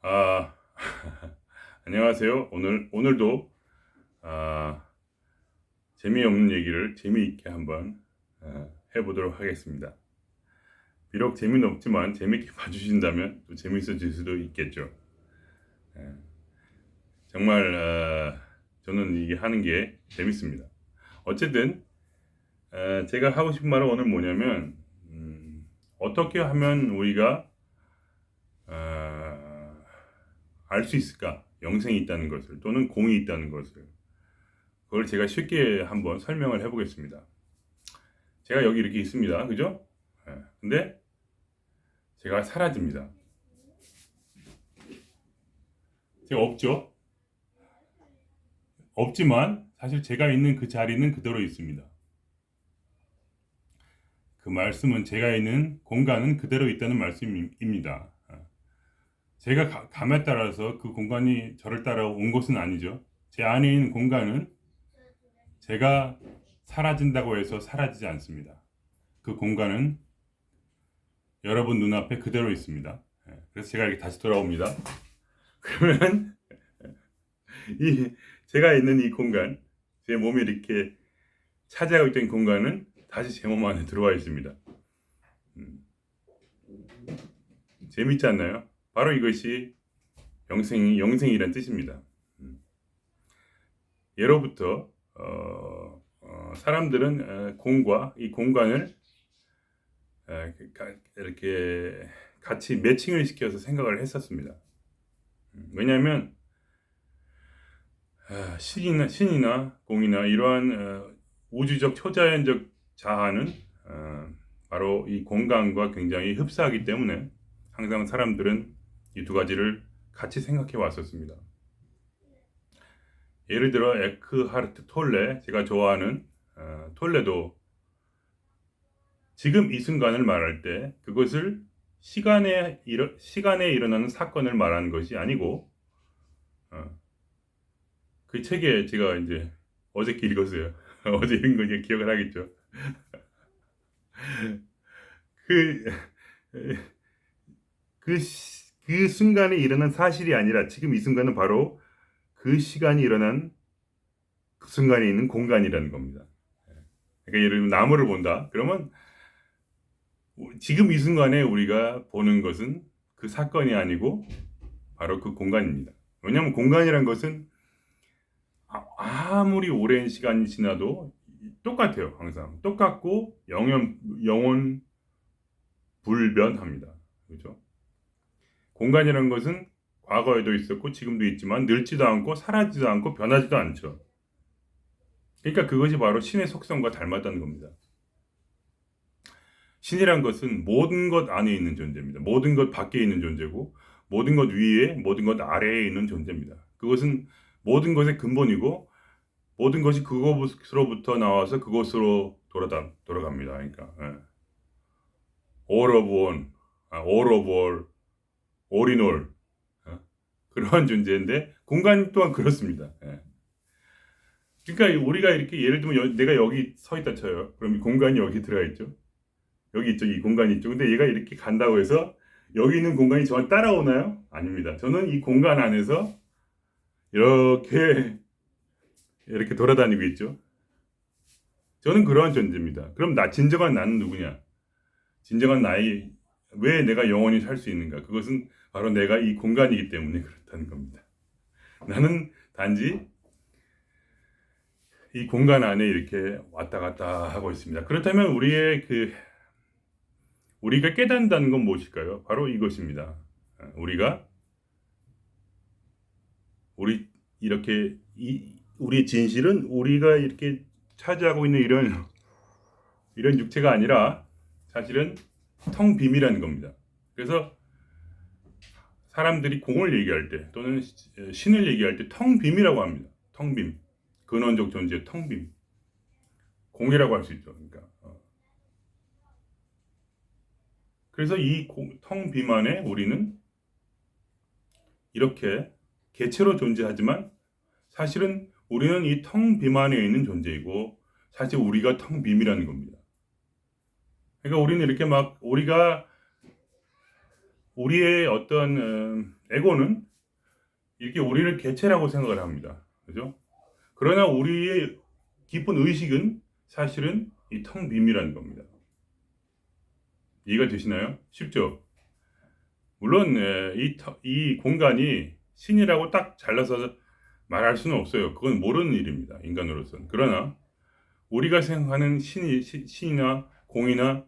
아, 안녕하세요. 오늘도 아, 재미없는 얘기를 재미있게 한번 해보도록 하겠습니다. 비록 재미는 없지만 재미있게 봐주신다면 또 재미있어질 수도 있겠죠. 예, 정말 저는 이게 하는 게 재밌습니다. 어쨌든 제가 하고 싶은 말은 오늘 뭐냐면 어떻게 하면 우리가 알 수 있을까? 영생이 있다는 것을 또는 공이 있다는 것을 그걸 제가 쉽게 한번 설명을 해보겠습니다. 제가 여기 이렇게 있습니다. 그죠? 근데 제가 사라집니다. 제가 없죠? 없지만 사실 제가 있는 그 자리는 그대로 있습니다. 그 말씀은 제가 있는 공간은 그대로 있다는 말씀입니다. 제가 감에 따라서 그 공간이 저를 따라온 것은 아니죠. 제 안에 있는 공간은 제가 사라진다고 해서 사라지지 않습니다. 그 공간은 여러분 눈앞에 그대로 있습니다. 그래서 제가 이렇게 다시 돌아옵니다. 그러면 이 제가 있는 이 공간, 제 몸이 이렇게 차지하고 있던 공간은 다시 제 몸 안에 들어와 있습니다. 재밌지 않나요? 바로 이것이 영생이란 뜻입니다. 예로부터 사람들은 공과 이 공간을 이렇게 같이 매칭을 시켜서 생각을 했었습니다. 왜냐하면 신이나 공이나 이러한 우주적 초자연적 자아는 바로 이 공간과 굉장히 흡사하기 때문에 항상 사람들은 이 두 가지를 같이 생각해 왔었습니다. 예를 들어 에크하르트 톨레, 제가 좋아하는 톨레도 지금 이 순간을 말할 때 그것을 시간에 일어나는 사건을 말하는 것이 아니고 그 책에 제가 이제 어저께 읽었어요. 어제 읽은 거 이제 기억을 하겠죠. 그, 그 순간에 일어난 사실이 아니라 지금 이 순간은 바로 그 시간이 일어난 그 순간에 있는 공간이라는 겁니다. 그러니까 예를 들면 나무를 본다. 그러면 지금 이 순간에 우리가 보는 것은 그 사건이 아니고 바로 그 공간입니다. 왜냐하면 공간이란 것은 아무리 오랜 시간이 지나도 똑같아요. 항상 똑같고 영원 불변합니다. 그렇죠? 공간이라는 것은 과거에도 있었고 지금도 있지만 늙지도 않고 사라지도 않고 변하지도 않죠. 그러니까 그것이 바로 신의 속성과 닮았다는 겁니다. 신이란 것은 모든 것 안에 있는 존재입니다. 모든 것 밖에 있는 존재고 모든 것 위에 모든 것 아래에 있는 존재입니다. 그것은 모든 것의 근본이고 모든 것이 그것으로부터 나와서 그것으로 돌아갑니다. 그러니까 all of one, all of all, all in all 그러한 존재인데 공간 또한 그렇습니다. 그러니까 우리가 이렇게 예를 들면 내가 여기 서 있다 쳐요. 그럼 이 공간이 여기 들어가 있죠. 여기 있죠. 이 공간이 있죠. 근데 얘가 이렇게 간다고 해서 여기 있는 공간이 저한테 따라오나요? 아닙니다. 저는 이 공간 안에서 이렇게 돌아다니고 있죠. 저는 그러한 존재입니다. 그럼 진정한 나는 누구냐? 진정한 나의 왜 내가 영원히 살 수 있는가? 그것은 바로 내가 이 공간이기 때문에 그렇다는 겁니다. 나는 단지 이 공간 안에 이렇게 왔다 갔다 하고 있습니다. 그렇다면 우리가 깨닫는다는 건 무엇일까요? 바로 이것입니다. 우리의 진실은 우리가 이렇게 차지하고 있는 이런 육체가 아니라 사실은 텅 빔이라는 겁니다. 그래서 사람들이 공을 얘기할 때 또는 신을 얘기할 때 텅 빔이라고 합니다. 텅 빔. 근원적 존재 텅 빔. 공이라고 할 수 있죠. 그러니까 그래서 이 텅 빔 안에 우리는 이렇게 개체로 존재하지만 사실은 우리는 이 텅 빔 안에 있는 존재이고 사실 우리가 텅 빔이라는 겁니다. 그러니까 우리는 이렇게 막 우리가 우리의 어떤 에고는 이렇게 우리를 개체라고 생각을 합니다. 그죠? 그러나 우리의 깊은 의식은 사실은 이 텅 빔이라는 겁니다. 이해가 되시나요? 쉽죠? 물론 이 공간이 신이라고 딱 잘라서 말할 수는 없어요. 그건 모르는 일입니다. 인간으로서는. 그러나 우리가 생각하는 신이나 공이나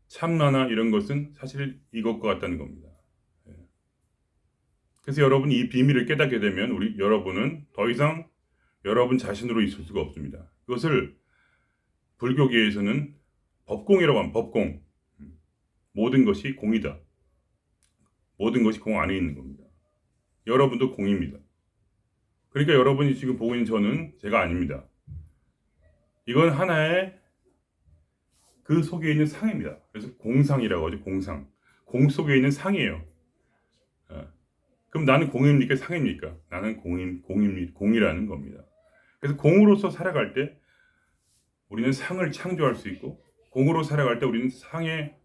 참나나 이런 것은 사실 이것과 같다는 겁니다. 예. 그래서 여러분이 이 비밀을 깨닫게 되면 여러분은 더 이상 여러분 자신으로 있을 수가 없습니다. 그것을 불교계에서는 법공이라고 합니다. 법공. 모든 것이 공이다. 모든 것이 공 안에 있는 겁니다. 여러분도 공입니다. 그러니까 여러분이 지금 보고 있는 저는 제가 아닙니다. 이건 하나의 그 속에 있는 상입니다. 그래서 공상이라고 하죠. 공상. 공 속에 있는 상이에요. 그럼 나는 공입니까? 상입니까? 나는 공이라는 겁니다. 그래서 공으로서 살아갈 때 우리는 상을 창조할 수 있고, 공으로 살아갈 때 우리는 상에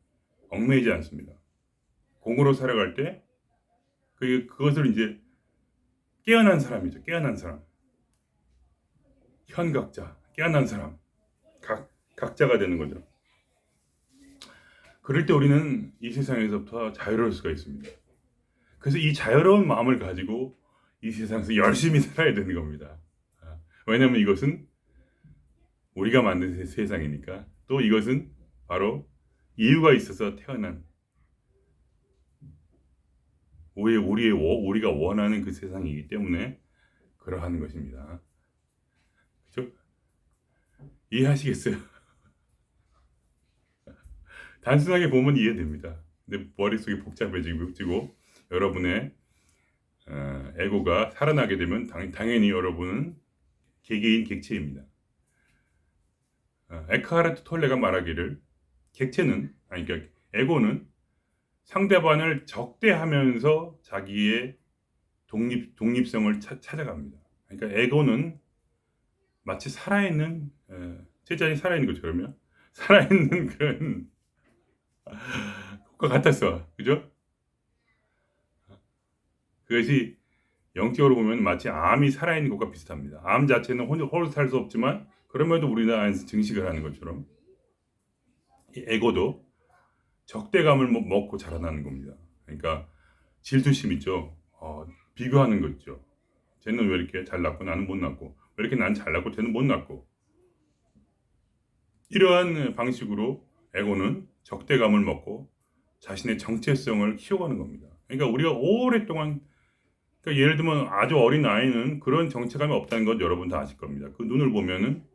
얽매이지 않습니다. 공으로 살아갈 때 그것을 이제 깨어난 사람이죠. 깨어난 사람. 현각자, 깨어난 사람. 각자가 되는 거죠. 그럴 때 우리는 이 세상에서부터 자유로울 수가 있습니다. 그래서 이 자유로운 마음을 가지고 이 세상에서 열심히 살아야 되는 겁니다. 왜냐하면 이것은 우리가 만든 세상이니까, 또 이것은 바로 이유가 있어서 태어난 우리가 원하는 그 세상이기 때문에 그러한 것입니다. 그렇죠? 이해하시겠어요? 단순하게 보면 이해됩니다. 근데 머릿속이 복잡해지고 여러분의 에고가 살아나게 되면 당연히 여러분은 개개인 객체입니다. 에크하르트 톨레가 말하기를 그러니까 에고는 상대방을 적대하면서 자기의 독립성을 찾아갑니다. 그러니까 에고는 마치 살아있는 제자리 살아있는 것처럼요. 살아있는 그런 것과 같았어. 그죠? 그것이 영적으로 보면 마치 암이 살아있는 것과 비슷합니다. 암 자체는 홀로 살 수 없지만 그럼에도 우리나라 안에서 증식을 하는 것처럼 이 에고도 적대감을 먹고 자라나는 겁니다. 그러니까 질투심 있죠. 비교하는 거 있죠. 쟤는 왜 이렇게 잘 낳고 나는 못 낳고, 왜 이렇게 난 잘 낳고 쟤는 못 낳고, 이러한 방식으로 에고는 적대감을 먹고 자신의 정체성을 키워가는 겁니다. 그러니까 우리가 오랫동안, 그러니까 예를 들면 아주 어린 아이는 그런 정체감이 없다는 것 여러분 다 아실 겁니다. 그 눈을 보면은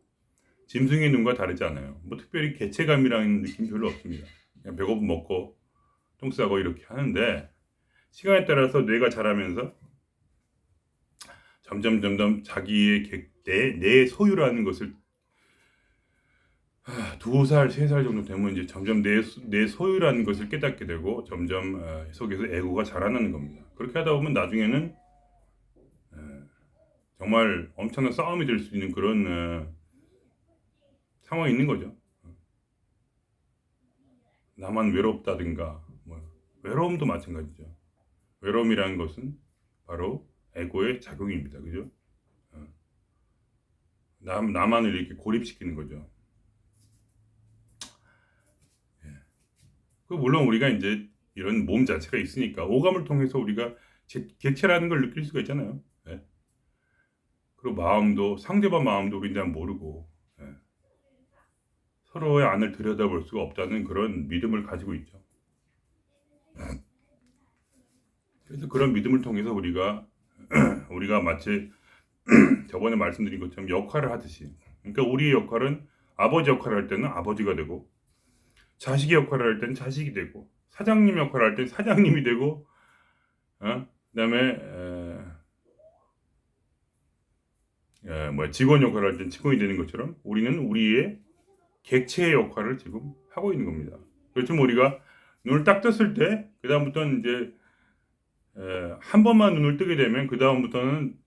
짐승의 눈과 다르지 않아요. 뭐 특별히 개체감이라는 느낌 별로 없습니다. 그냥 배고프 먹고 똥 싸고 이렇게 하는데, 시간에 따라서 뇌가 자라면서 점점 자기의 내 소유라는 것을 2살, 3살 정도 되면 이제 점점 내 소유라는 것을 깨닫게 되고 점점 속에서 에고가 자라나는 겁니다. 그렇게 하다 보면 나중에는 정말 엄청난 싸움이 될 수 있는 그런 상황이 있는 거죠. 나만 외롭다든가, 외로움도 마찬가지죠. 외로움이라는 것은 바로 에고의 작용입니다. 그죠? 나만을 이렇게 고립시키는 거죠. 물론 우리가 이제 이런 몸 자체가 있으니까 오감을 통해서 우리가 객체라는 걸 느낄 수가 있잖아요. 예. 그리고 상대방 마음도 우리는 잘 모르고, 예. 서로의 안을 들여다볼 수가 없다는 그런 믿음을 가지고 있죠. 그래서 그런 믿음을 통해서 우리가 마치 저번에 말씀드린 것처럼 역할을 하듯이, 그러니까 우리의 역할은 아버지 역할을 할 때는 아버지가 되고, 자식의 역할을 할 때는 자식이 되고, 사장님 역할을 할 때는 사장님이 되고, 그다음에 직원 역할을 할 때는 직원이 되는 것처럼 우리는 우리의 객체의 역할을 지금 하고 있는 겁니다. 그렇지만 우리가 눈을 딱 떴을 때 그 다음부터는 이제 한 번만 눈을 뜨게 되면 그 다음부터는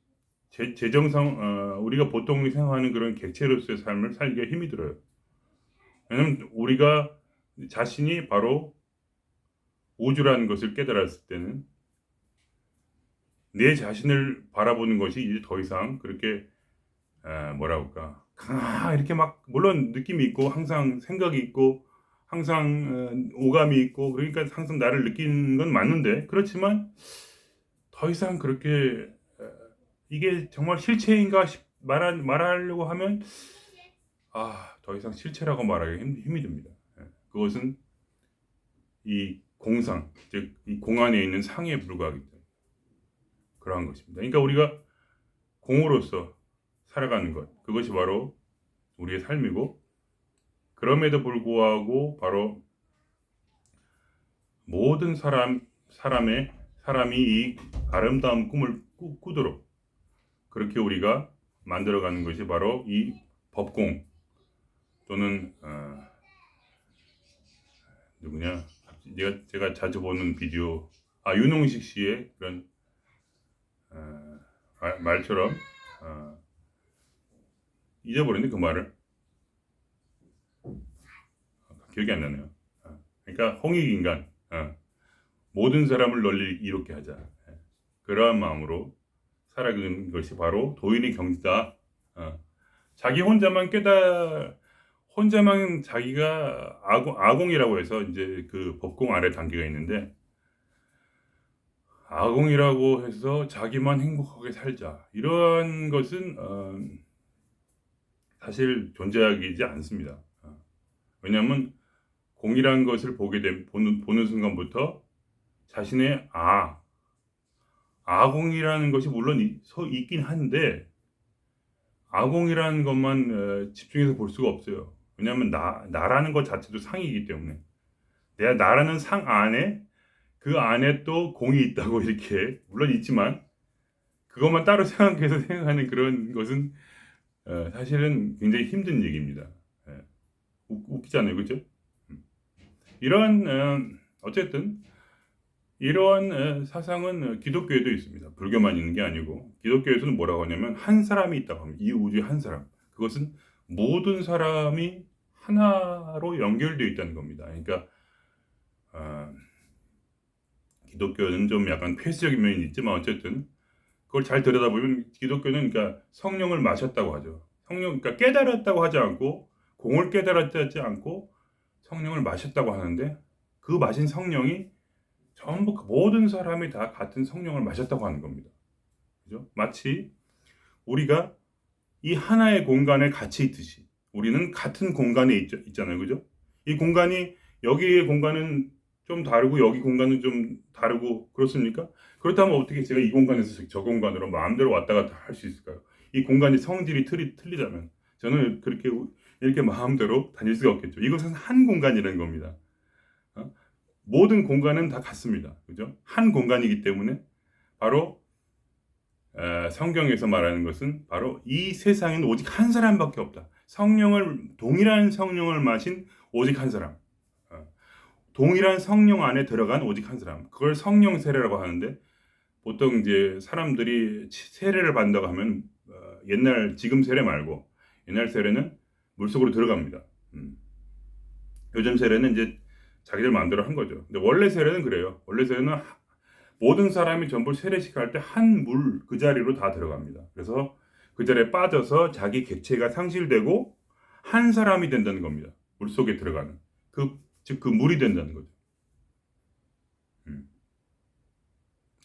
우리가 보통 생각하는 그런 객체로서의 삶을 살기가 힘이 들어요. 왜냐면 우리가 자신이 바로 우주라는 것을 깨달았을 때는 내 자신을 바라보는 것이 이제 더 이상 그렇게 뭐라 할까 이렇게 막 물론 느낌이 있고 항상 생각이 있고 항상 오감이 있고 그러니까 항상 나를 느끼는 건 맞는데 그렇지만 더 이상 그렇게 이게 정말 실체인가 말하려고 하면 더 이상 실체라고 말하기 힘이 듭니다. 그것은 이 공상, 즉 이 공안에 있는 상에 불과하기 때문에 그러한 것입니다. 그러니까 우리가 공으로서 살아가는 것, 그것이 바로 우리의 삶이고 그럼에도 불구하고 바로 모든 사람이 이 아름다운 꿈을 꾸도록 그렇게 우리가 만들어가는 것이 바로 이 법공 또는 누구냐 제가 자주 보는 비디오 윤홍식 씨의 그런 말처럼 잊어버렸네 그 말을 기억이 안 나네요. 그러니까 홍익인간 모든 사람을 널리 이롭게 하자 그러한 마음으로 살아가는 것이 바로 도인의 경지다. 자기 혼자만 자기가 아공이라고 해서 이제 그 법공 아래 단계가 있는데 아공이라고 해서 자기만 행복하게 살자 이런 것은 사실 존재하지 않습니다. 왜냐하면 공이라는 것을 보는 순간부터 자신의 아공이라는 것이 물론 있긴 한데 아공이라는 것만 집중해서 볼 수가 없어요. 왜냐하면 나라는 것 자체도 상이기 때문에 나라는 상 안에 그 안에 또 공이 있다고 이렇게 물론 있지만 그것만 따로 생각하는 그런 것은 사실은 굉장히 힘든 얘기입니다. 웃기잖아요, 그렇죠? 이러한 어쨌든 이러한 사상은 기독교에도 있습니다. 불교만 있는 게 아니고 기독교에서는 뭐라고 하냐면 한 사람이 있다고 합니다. 이 우주에 한 사람. 그것은 모든 사람이 하나로 연결되어 있다는 겁니다. 그러니까 기독교는 좀 약간 폐쇄적인 면이 있지만 어쨌든 그걸 잘 들여다보면 기독교는 그러니까 성령을 마셨다고 하죠. 그러니까 깨달았다고 하지 않고 공을 깨달았지 않고 성령을 마셨다고 하는데 그 마신 성령이 전부 모든 사람이 다 같은 성령을 마셨다고 하는 겁니다. 그죠? 마치 우리가 이 하나의 공간에 갇혀 있듯이 우리는 같은 공간에 있잖아요. 그죠? 이 공간이 여기의 공간은 좀 다르고 여기 공간은 좀 다르고 그렇습니까? 그렇다면 어떻게 제가 이 공간에서 저 공간으로 마음대로 왔다 갔다 할 수 있을까요? 이 공간이 성질이 틀리자면 저는 그렇게 이렇게 마음대로 다닐 수가 없겠죠. 이것은 한 공간이라는 겁니다. 모든 공간은 다 같습니다. 그죠? 한 공간이기 때문에 바로 성경에서 말하는 것은 바로 이 세상에는 오직 한 사람밖에 없다. 동일한 성령을 마신 오직 한 사람. 동일한 성령 안에 들어간 오직 한 사람. 그걸 성령 세례라고 하는데 보통 이제 사람들이 세례를 받는다고 하면 지금 세례 말고 옛날 세례는 물속으로 들어갑니다. 요즘 세례는 이제 자기들 마음대로 한 거죠. 근데 원래 세례는 그래요. 원래 세례는 모든 사람이 전부 세례식할 때 한 물 그 자리로 다 들어갑니다. 그래서 그 자리에 빠져서 자기 객체가 상실되고 한 사람이 된다는 겁니다. 물 속에 들어가는 즉 그 물이 된다는 거죠.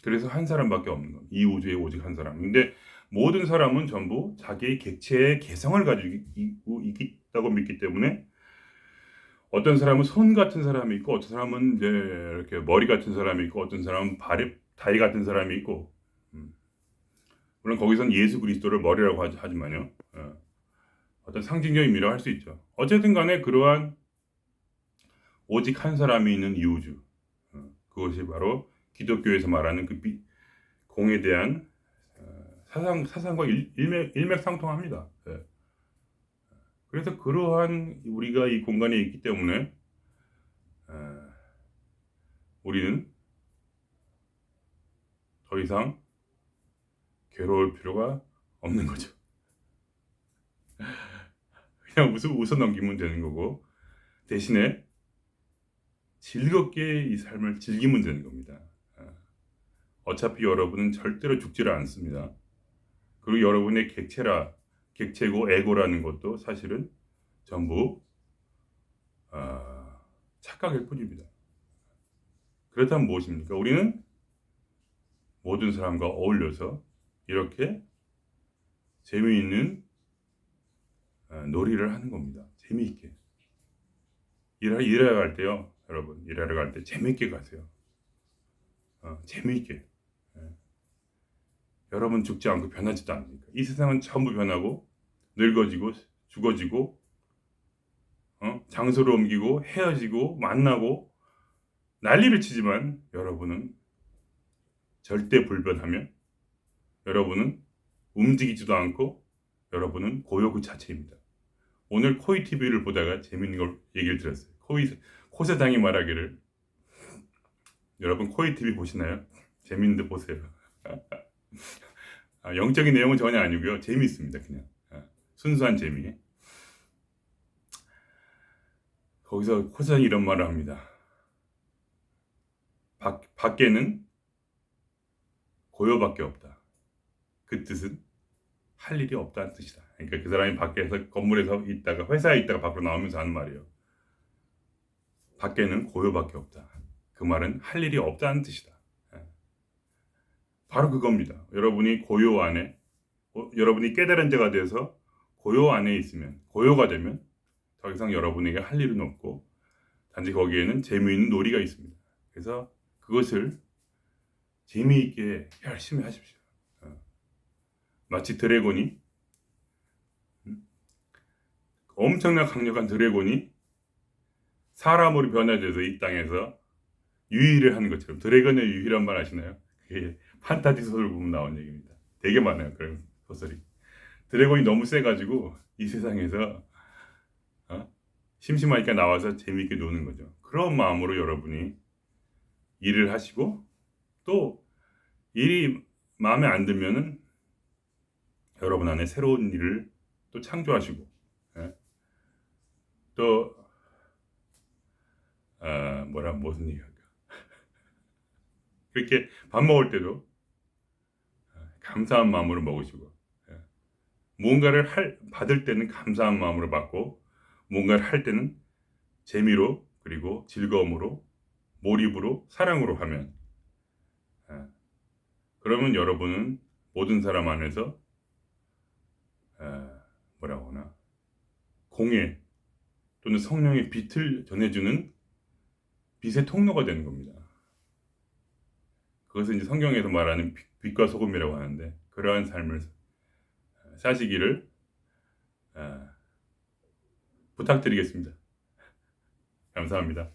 그래서 한 사람밖에 없는 겁니다. 이 우주에 오직 한 사람. 근데 모든 사람은 전부 자기의 객체의 개성을 가지고 있다고 믿기 때문에 어떤 사람은 손 같은 사람이 있고 어떤 사람은 이제 이렇게 머리 같은 사람이 있고 어떤 사람은 다리 같은 사람이 있고 물론 거기선 예수 그리스도를 머리라고 하지만요. 어떤 상징적인 의미로 할 수 있죠. 어쨌든 간에 그러한 오직 한 사람이 있는 이 우주 그것이 바로 기독교에서 말하는 그 공에 대한 사상과 일맥상통합니다. 그래서 그러한 우리가 이 공간에 있기 때문에 우리는 더 이상 괴로울 필요가 없는 거죠. 그냥 웃어 넘기면 되는 거고 대신에 즐겁게 이 삶을 즐기면 되는 겁니다. 어차피 여러분은 절대로 죽지를 않습니다. 그리고 여러분의 객체고 에고라는 것도 사실은 전부 착각일 뿐입니다. 그렇다면 무엇입니까? 우리는 모든 사람과 어울려서 이렇게 재미있는 놀이를 하는 겁니다. 재미있게. 일하러 갈 때요, 여러분. 일하러 갈 때 재미있게 가세요. 재미있게. 여러분 죽지 않고 변하지도 않으니까. 이 세상은 전부 변하고 늙어지고 죽어지고 장소를 옮기고 헤어지고 만나고 난리를 치지만 여러분은 절대 불변하며 여러분은 움직이지도 않고 여러분은 고요 그 자체입니다. 오늘 코이 TV를 보다가 재밌는 걸 얘기를 들었어요. 코세상이 말하기를 여러분 코이 TV 보시나요? 재밌는데 보세요. 영적인 내용은 전혀 아니고요. 재미있습니다. 그냥 순수한 재미. 거기서 코세상이 이런 말을 합니다. 밖에는 고요밖에 없다. 그 뜻은 할 일이 없다는 뜻이다. 그러니까 그 사람이 밖에서 건물에서 있다가 회사에 있다가 밖으로 나오면서 하는 말이에요. 밖에는 고요밖에 없다. 그 말은 할 일이 없다는 뜻이다. 바로 그겁니다. 여러분이 고요 안에 여러분이 깨달은 자가 돼서 고요 안에 있으면 고요가 되면 더 이상 여러분에게 할 일은 없고 단지 거기에는 재미있는 놀이가 있습니다. 그래서 그것을 재미있게 열심히 하십시오. 마치 드래곤이 엄청난 강력한 드래곤이 사람으로 변화돼서 이 땅에서 유희를 하는 것처럼 드래곤의 유희란 말 아시나요? 그게 판타지 소설 보면 나온 얘기입니다. 되게 많아요. 그런 소설이. 드래곤이 너무 세가지고 이 세상에서 심심하니까 나와서 재미있게 노는 거죠. 그런 마음으로 여러분이 일을 하시고 또 일이 마음에 안 들면은 여러분 안에 새로운 일을 또 창조하시고 또 무슨 얘기할까? 그렇게 밥 먹을 때도 감사한 마음으로 먹으시고 무언가를 받을 때는 감사한 마음으로 받고 무언가를 할 때는 재미로 그리고 즐거움으로 몰입으로 사랑으로 하면 그러면 여러분은 모든 사람 안에서 뭐라고 하나 공예 또는 성령의 빛을 전해주는 빛의 통로가 되는 겁니다. 그것은 이제 성경에서 말하는 빛과 소금이라고 하는데 그러한 삶을 사시기를 부탁드리겠습니다. 감사합니다.